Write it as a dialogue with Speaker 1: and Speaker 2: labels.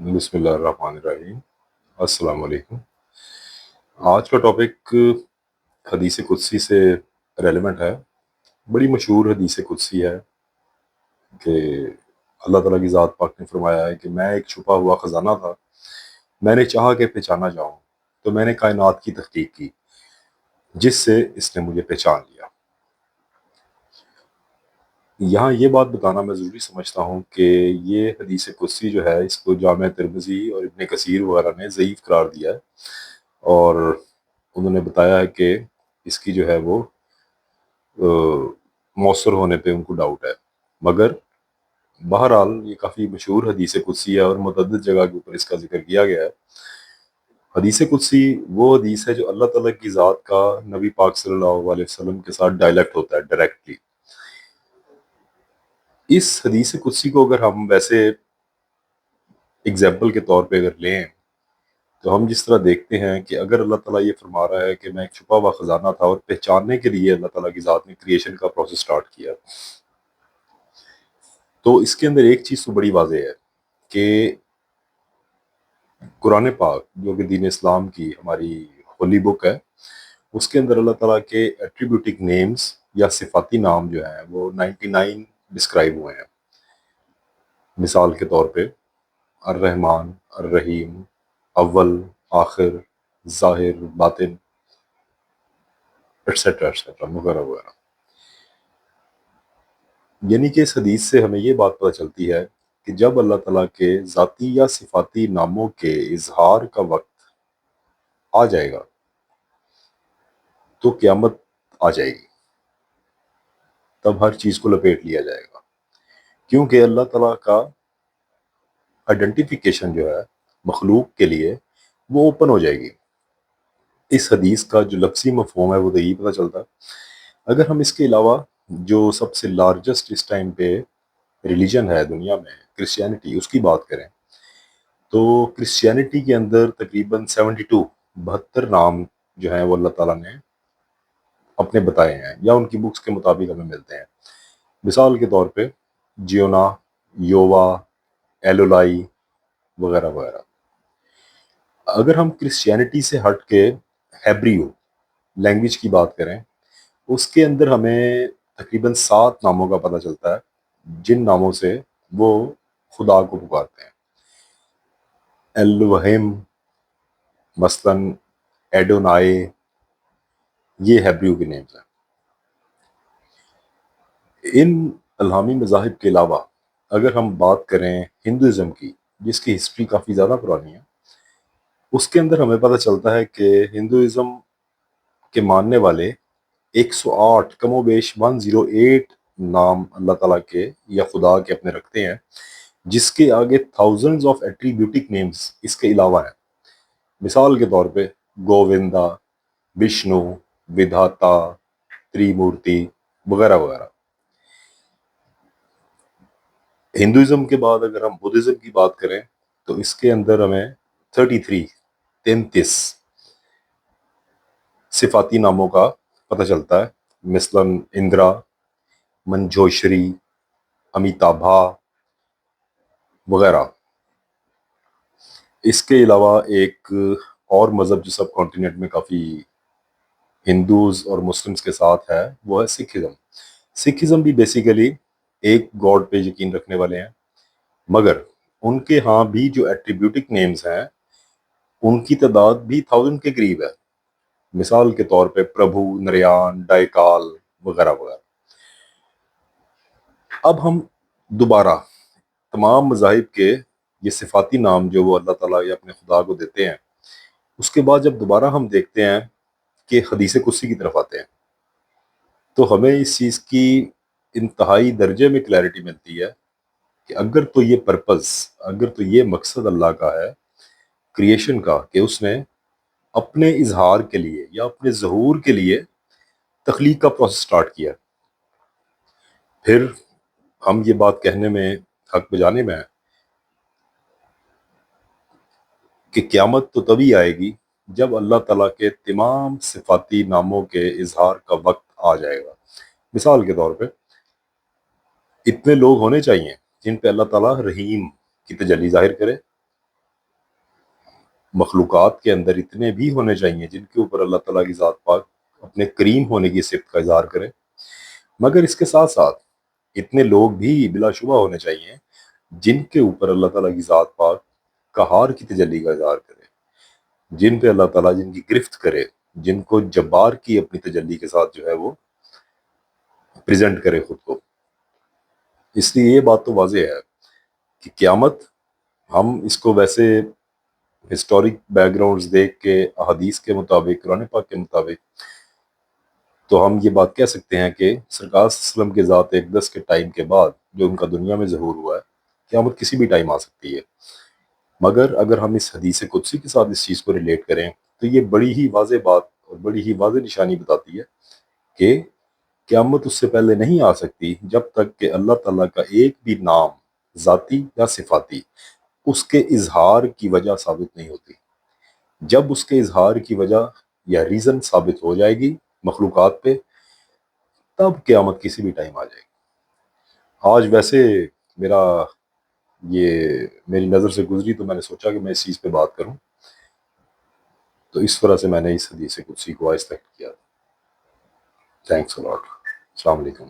Speaker 1: بسم اللہ الرحمن الرحیم۔ السلام علیکم۔ آج کا ٹاپک حدیث قدسی سے ریلیونٹ ہے۔ بڑی مشہور حدیث قدسی ہے کہ اللہ تعالیٰ کی ذات پاک نے فرمایا ہے کہ میں ایک چھپا ہوا خزانہ تھا، میں نے چاہا کہ پہچانا جاؤں تو میں نے کائنات کی تحقیق کی جس سے اس نے مجھے پہچان لیا۔ یہاں یہ بات بتانا میں ضروری سمجھتا ہوں کہ یہ حدیث قدسی جو ہے اس کو جامع ترمذی اور ابن کثیر وغیرہ نے ضعیف قرار دیا ہے، اور انہوں نے بتایا ہے کہ اس کی جو ہے وہ مؤثر ہونے پہ ان کو ڈاؤٹ ہے، مگر بہرحال یہ کافی مشہور حدیث قدسی ہے اور متعدد جگہ کے اوپر اس کا ذکر کیا گیا ہے۔ حدیث قدسی وہ حدیث ہے جو اللہ تعالیٰ کی ذات کا نبی پاک صلی اللہ علیہ وسلم کے ساتھ ڈائلیکٹ ہوتا ہے ڈائریکٹلی۔ اس حدیث قدسی کو اگر ہم ویسے اگزامپل کے طور پہ اگر لیں تو ہم جس طرح دیکھتے ہیں کہ اگر اللہ تعالیٰ یہ فرما رہا ہے کہ میں ایک چھپا ہوا خزانہ تھا اور پہچاننے کے لیے اللہ تعالیٰ کی ذات نے کریشن کا پروسیس سٹارٹ کیا، تو اس کے اندر ایک چیز تو بڑی واضح ہے کہ قرآن پاک جو کہ دین اسلام کی ہماری ہولی بک ہے، اس کے اندر اللہ تعالیٰ کے ایٹریبیوٹک نیمز یا صفاتی نام جو ہیں وہ 99 ڈسکرائب ہوئے ہیں۔ مثال کے طور پہ الرحمن، الرحیم، اول، آخر، ظاہر، باطن، ایٹسٹرا وغیرہ وغیرہ۔ یعنی کہ اس حدیث سے ہمیں یہ بات پتہ چلتی ہے کہ جب اللہ تعالیٰ کے ذاتی یا صفاتی ناموں کے اظہار کا وقت آ جائے گا تو قیامت آ جائے گی، تب ہر چیز کو لپیٹ لیا جائے گا، کیونکہ اللہ تعالیٰ کا آئیڈینٹیفیکیشن جو ہے مخلوق کے لیے وہ اوپن ہو جائے گی۔ اس حدیث کا جو لفظی مفہوم ہے وہ تو یہی پتہ چلتا ہے۔ اگر ہم اس کے علاوہ جو سب سے لارجسٹ اس ٹائم پہ ریلیجن ہے دنیا میں، کرسچینٹی، اس کی بات کریں تو کرسچینٹی کے اندر تقریباً 72 نام جو ہیں وہ اللہ تعالیٰ نے اپنے بتائے ہیں یا ان کی بکس کے مطابق ہمیں ملتے ہیں۔ مثال کے طور پہ جیونا، یووا، ایلولائی وغیرہ وغیرہ۔ اگر ہم کرسچینٹی سے ہٹ کے ہیبریو لینگویج کی بات کریں، اس کے اندر ہمیں تقریباً 7 ناموں کا پتہ چلتا ہے جن ناموں سے وہ خدا کو پکارتے ہیں۔ الوہم، مثلاً ایڈونائے، یہ ہیبریو کے نیمز ہیں۔ ان الہامی مذاہب کے علاوہ اگر ہم بات کریں ہندوازم کی، جس کی ہسٹری کافی زیادہ پرانی ہے، اس کے اندر ہمیں پتہ چلتا ہے کہ ہندوازم کے ماننے والے 108 کم و بیش 108 نام اللہ تعالیٰ کے یا خدا کے اپنے رکھتے ہیں، جس کے آگے تھاؤزنڈز آف ایٹریبیوٹک نیمز اس کے علاوہ ہیں۔ مثال کے طور پہ گووندا، وشنو، ودھاتا، تریمورتی وغیرہ وغیرہ۔ ہندوازم کے بعد اگر ہم بدھزم کی بات کریں تو اس کے اندر ہمیں 33 صفاتی ناموں کا پتہ چلتا ہے، مثلاً اندرا، منجوشری، امیتابھا وغیرہ۔ اس کے علاوہ ایک اور مذہب جو سب کانٹیننٹ میں کافی ہندوز اور مسلمز کے ساتھ ہے وہ ہے سکھزم۔ سکھزم بھی بیسیکلی ایک گاڈ پہ یقین رکھنے والے ہیں، مگر ان کے ہاں بھی جو ایٹریبیوٹک نیمز ہیں ان کی تعداد بھی 1000 کے قریب ہے۔ مثال کے طور پہ پربھو، نریان، ڈائیکال وغیرہ وغیرہ۔ اب ہم دوبارہ تمام مذاہب کے یہ صفاتی نام جو وہ اللہ تعالیٰ یا اپنے خدا کو دیتے ہیں، اس کے بعد جب دوبارہ ہم دیکھتے ہیں کہ حدیث قدسی کی طرف آتے ہیں تو ہمیں اس چیز کی انتہائی درجے میں کلیئرٹی ملتی ہے کہ اگر تو یہ پرپز، اگر تو یہ مقصد اللہ کا ہے کریشن کا کہ اس نے اپنے اظہار کے لیے یا اپنے ظہور کے لیے تخلیق کا پروسیس سٹارٹ کیا، پھر ہم یہ بات کہنے میں حق بجانے میں ہیں کہ قیامت تو تبھی آئے گی جب اللہ تعالیٰ کے تمام صفاتی ناموں کے اظہار کا وقت آ جائے گا۔ مثال کے طور پہ اتنے لوگ ہونے چاہیے جن پہ اللہ تعالیٰ رحیم کی تجلی ظاہر کرے، مخلوقات کے اندر اتنے بھی ہونے چاہیے جن کے اوپر اللہ تعالیٰ کی ذات پاک اپنے کریم ہونے کی صفت کا اظہار کرے، مگر اس کے ساتھ ساتھ اتنے لوگ بھی بلا شبہ ہونے چاہیے جن کے اوپر اللہ تعالیٰ کی ذات پاک قہار کی تجلی کا اظہار کرے، جن پہ اللہ تعالیٰ جن کی گرفت کرے، جن کو جبار کی اپنی تجلی کے ساتھ جو ہے وہ پریزنٹ کرے خود کو۔ اس لیے یہ بات تو واضح ہے کہ قیامت، ہم اس کو ویسے ہسٹورک بیک گراؤنڈز دیکھ کے احادیث کے مطابق، قرآن پاک کے مطابق، تو ہم یہ بات کہہ سکتے ہیں کہ سرکار صلی اللہ علیہ وسلم کے ذات اقدس کے ٹائم کے بعد جو ان کا دنیا میں ظہور ہوا ہے، قیامت کسی بھی ٹائم آ سکتی ہے۔ مگر اگر ہم اس حدیث قدسی کے ساتھ اس چیز کو ریلیٹ کریں تو یہ بڑی ہی واضح بات اور بڑی ہی واضح نشانی بتاتی ہے کہ قیامت اس سے پہلے نہیں آ سکتی جب تک کہ اللہ تعالیٰ کا ایک بھی نام ذاتی یا صفاتی اس کے اظہار کی وجہ ثابت نہیں ہوتی۔ جب اس کے اظہار کی وجہ یا ریزن ثابت ہو جائے گی مخلوقات پہ، تب قیامت کسی بھی ٹائم آ جائے گی۔ آج ویسے میرا یہ میری نظر سے گزری تو میں نے سوچا کہ میں اس چیز پہ بات کروں، تو اس طرح سے میں نے اس حدیث قدسی کو آہستہ کیا۔ Thanks allot. السلام علیکم۔